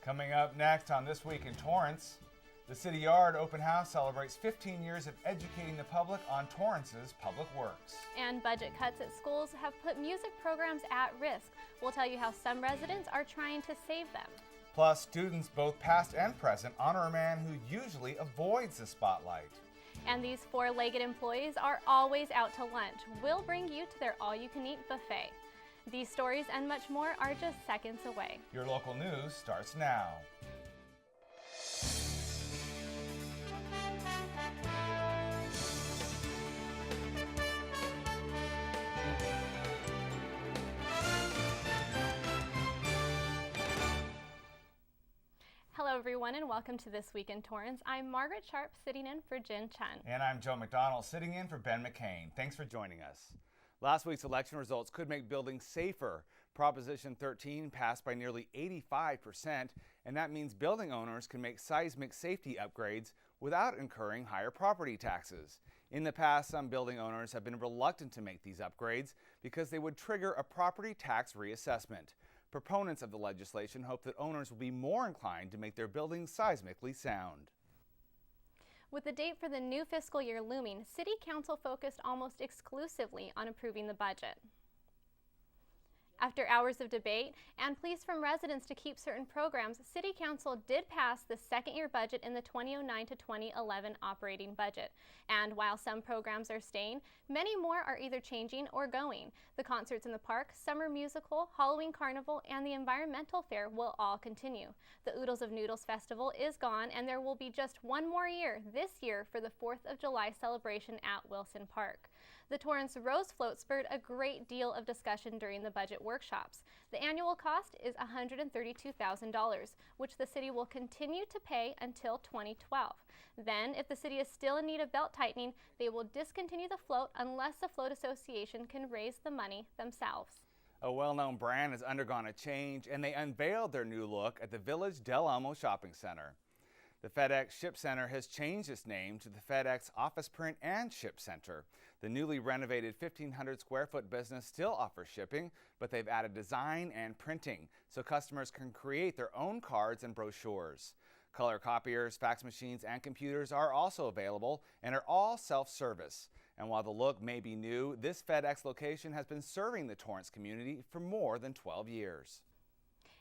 Coming up next on This Week in Torrance, the City Yard Open House celebrates 15 years of educating the public on Torrance's public works. And budget cuts at schools have put music programs at risk. We'll tell you how some residents are trying to save them. Plus, students both past and present honor a man who usually avoids the spotlight. And these four-legged employees are always out to lunch. We'll bring you to their all-you-can-eat buffet. These stories and much more are just seconds away. Your local news starts now. Hello everyone and welcome to This Week in Torrance. I'm Margaret Sharp sitting in for Jin Chun. And I'm Joe McDonald sitting in for Ben McCain. Thanks for joining us. Last week's election results could make buildings safer. Proposition 13 passed by nearly 85%, and that means building owners can make seismic safety upgrades without incurring higher property taxes. In the past, some building owners have been reluctant to make these upgrades because they would trigger a property tax reassessment. Proponents of the legislation hope that owners will be more inclined to make their buildings seismically sound. With the date for the new fiscal year looming, City Council focused almost exclusively on approving the budget. After hours of debate and pleas from residents to keep certain programs, City Council did pass the second-year budget in the 2009 to 2011 operating budget. And while some programs are staying, many more are either changing or going. The concerts in the park, summer musical, Halloween carnival, and the environmental fair will all continue. The Oodles of Noodles Festival is gone, and there will be just one more year this year for the 4th of July celebration at Wilson Park. The Torrance Rose Float spurred a great deal of discussion during the budget workshops. The annual cost is $132,000, which the city will continue to pay until 2012. Then, if the city is still in need of belt tightening, they will discontinue the float unless the Float Association can raise the money themselves. A well-known brand has undergone a change, and they unveiled their new look at the Village Del Amo Shopping Center. The FedEx Ship Center has changed its name to the FedEx Office Print and Ship Center. The newly renovated 1,500 square foot business still offers shipping, but they've added design and printing so customers can create their own cards and brochures. Color copiers, fax machines, and computers are also available and are all self-service. And while the look may be new, this FedEx location has been serving the Torrance community for more than 12 years.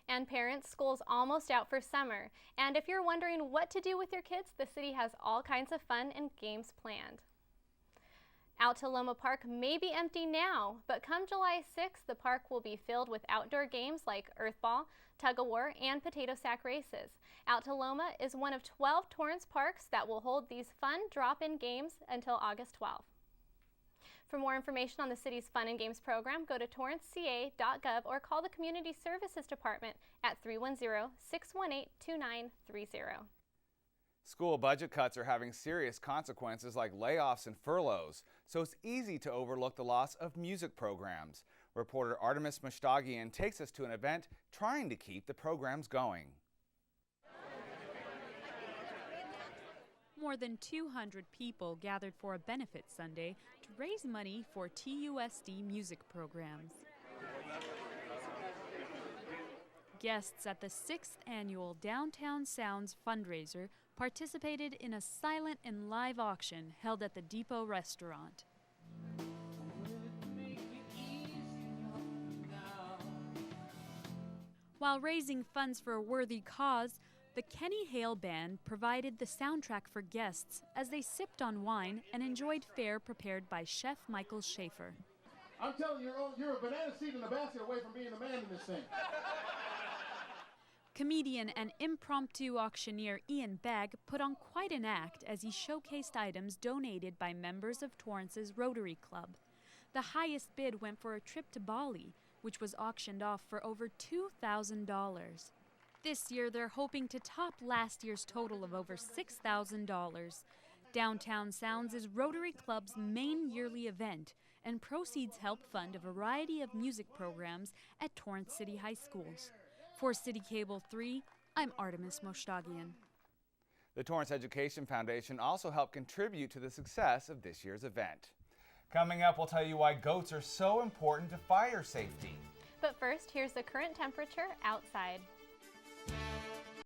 And parents, school's almost out for summer. And if you're wondering what to do with your kids, the city has all kinds of fun and games planned. Altaloma Park may be empty now, but come July 6th, the park will be filled with outdoor games like earthball, tug-of-war, and potato sack races. Altaloma is one of 12 Torrance parks that will hold these fun drop-in games until August 12th. For more information on the city's Fun and Games program, go to TorranceCA.Gov or call the Community Services Department at 310-618-2930. School budget cuts are having serious consequences like layoffs and furloughs, so it's easy to overlook the loss of music programs. Reporter Artemis Moshtagian takes us to an event trying to keep the programs going. More than 200 people gathered for a benefit Sunday to raise money for TUSD music programs. Guests at the 6th annual Downtown Sounds fundraiser participated in a silent and live auction held at the Depot restaurant. While raising funds for a worthy cause, the Kenny Hale Band provided the soundtrack for guests as they sipped on wine and enjoyed fare prepared by Chef Michael Schaefer. I'm telling you, you're a banana seed in a basket away from being a man in this thing. Comedian and impromptu auctioneer Ian Begg put on quite an act as he showcased items donated by members of Torrance's Rotary Club. The highest bid went for a trip to Bali, which was auctioned off for over $2,000. This year, they're hoping to top last year's total of over $6,000. Downtown Sounds is Rotary Club's main yearly event, and proceeds help fund a variety of music programs at Torrance City High Schools. For CitiCABLE 3, I'm Artemis Moshtagian. The Torrance Education Foundation also helped contribute to the success of this year's event. Coming up, we'll tell you why goats are so important to fire safety. But first, here's the current temperature outside.